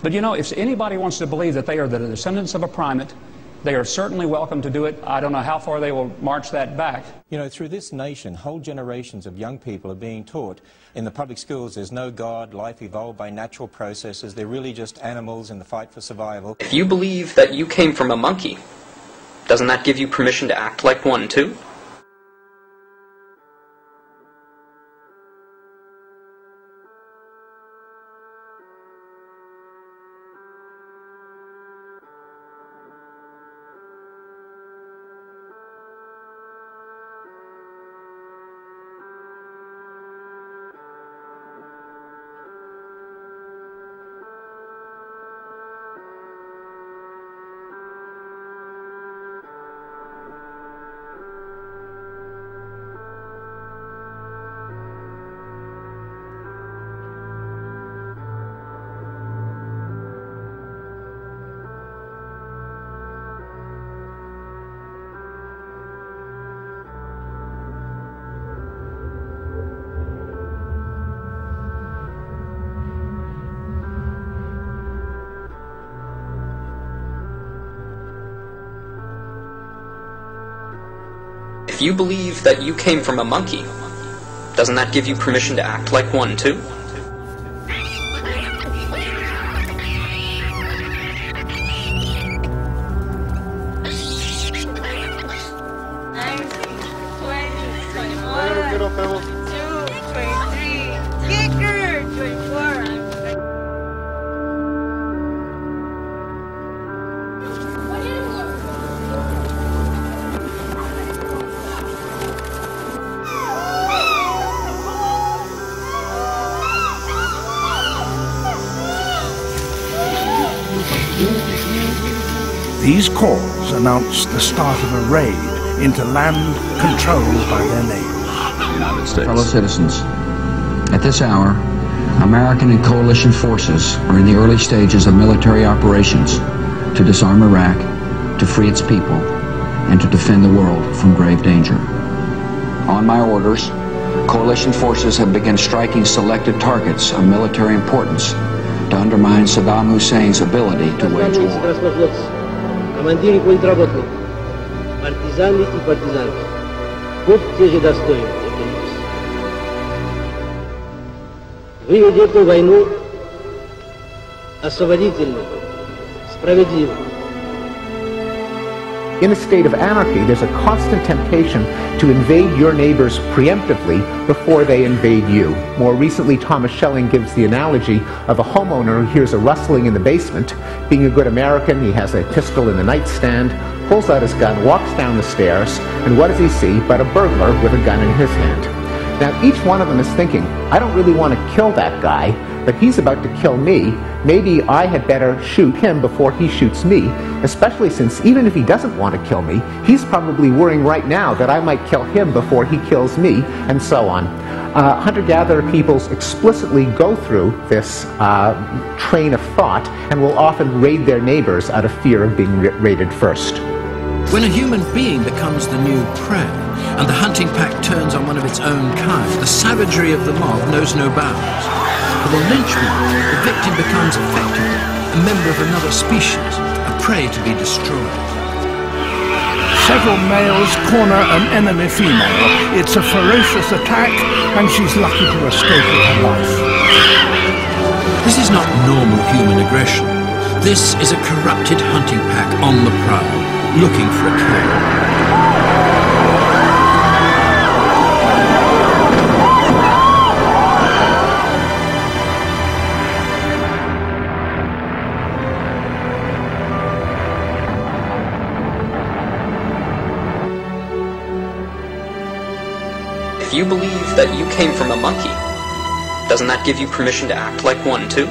But you know, if anybody wants to believe that they are the descendants of a primate, they are certainly welcome to do it. I don't know how far they will march that back. You know, through this nation, whole generations of young people are being taught in the public schools there's no God, life evolved by natural processes, they're really just animals in the fight for survival. If you believe that you came from a monkey, doesn't that give you permission to act like one too? If you believe that you came from a monkey, doesn't that give you permission to act like one too? These calls announced the start of a raid into land controlled by their neighbors. United States. Fellow citizens, at this hour, American and coalition forces are in the early stages of military operations to disarm Iraq, to free its people, and to defend the world from grave danger. On my orders, coalition forces have begun striking selected targets of military importance to undermine Saddam Hussein's ability to wage war. Командиры контрработников, партизаны и партизанки, будьте же достойны этой миссии. Вы ведете войну освободительную, справедливую. In a state of anarchy, there's a constant temptation to invade your neighbors preemptively before they invade you. More recently, Thomas Schelling gives the analogy of a homeowner who hears a rustling in the basement. Being a good American, he has a pistol in the nightstand, pulls out his gun, walks down the stairs, and what does he see but a burglar with a gun in his hand? Now, each one of them is thinking, I don't really want to kill that guy, but he's about to kill me. Maybe I had better shoot him before he shoots me, especially since even if he doesn't want to kill me, he's probably worrying right now that I might kill him before he kills me, and so on. Hunter-gatherer peoples explicitly go through this train of thought and will often raid their neighbors out of fear of being raided first. When a human being becomes the new prey, and the hunting pack turns on one of its own kind, the savagery of the mob knows no bounds. For the lynchmob, the victim becomes effectively a member of another species, a prey to be destroyed. Several males corner an enemy female. It's a ferocious attack, and she's lucky to escape with her life. This is not normal human aggression. This is a corrupted hunting pack on the prowl, looking for a kill. If you believe that you came from a monkey, doesn't that give you permission to act like one too?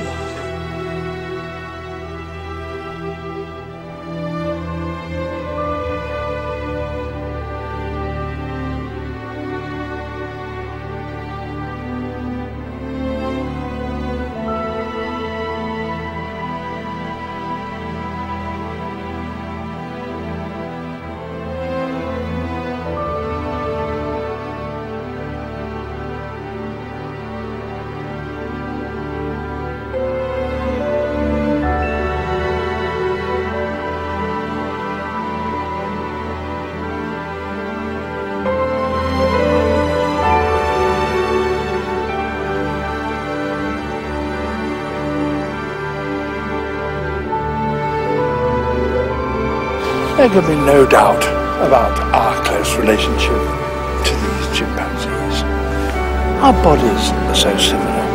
There can be no doubt about our close relationship to these chimpanzees. Our bodies are so similar.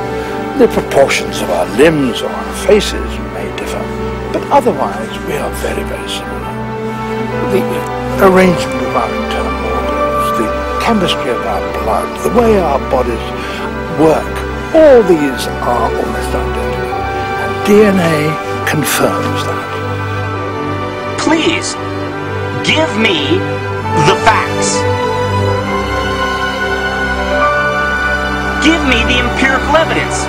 The proportions of our limbs or our faces may differ, but otherwise we are very, very similar. The arrangement of our internal organs, the chemistry of our blood, the way our bodies work, all these are almost identical. And DNA confirms that. Please, give me the facts. Give me the empirical evidence.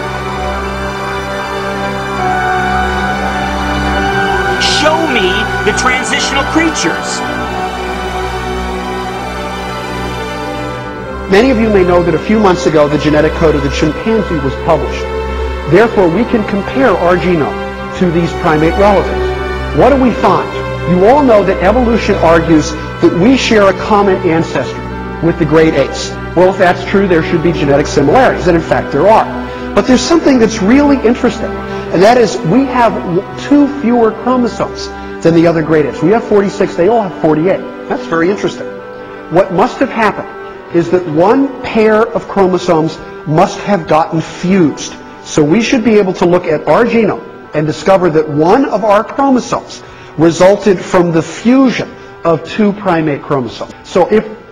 Show me the transitional creatures. Many of you may know that a few months ago the genetic code of the chimpanzee was published. Therefore, we can compare our genome to these primate relatives. What do we find? You all know that evolution argues that we share a common ancestry with the great apes. Well, if that's true, there should be genetic similarities, and in fact there are. But there's something that's really interesting, and that is we have 2 fewer chromosomes than the other great apes. We have 46, they all have 48. That's very interesting. What must have happened is that 1 pair of chromosomes must have gotten fused. So we should be able to look at our genome and discover that 1 of our chromosomes resulted from the fusion of 2 primate chromosomes. So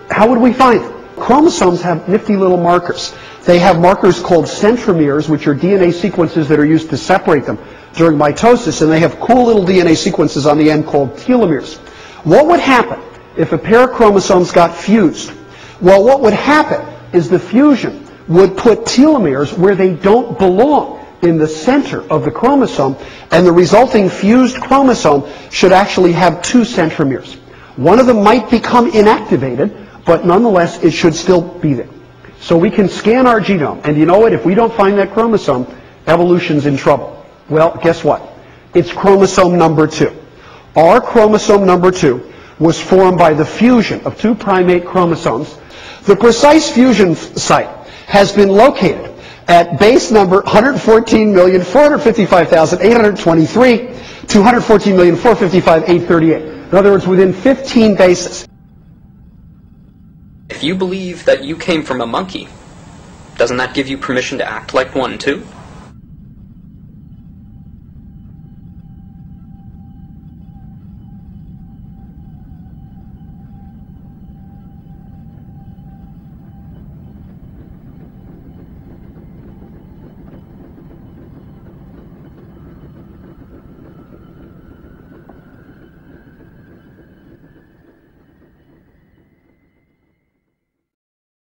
how would we find it? Chromosomes have nifty little markers. They have markers called centromeres, which are DNA sequences that are used to separate them during mitosis, and they have cool little DNA sequences on the end called telomeres. What would happen if a pair of chromosomes got fused? Well, what would happen is the fusion would put telomeres where they don't belong, in the center of the chromosome, and the resulting fused chromosome should actually have 2 centromeres. One of them might become inactivated, but nonetheless it should still be there. So we can scan our genome, and you know what? If we don't find that chromosome, evolution's in trouble. Well, guess what? It's chromosome number 2. Our chromosome number 2 was formed by the fusion of 2 primate chromosomes. The precise fusion site has been located at base number 114,455,823 to 114,455,838. In other words, within 15 bases. If you believe that you came from a monkey, doesn't that give you permission to act like one too?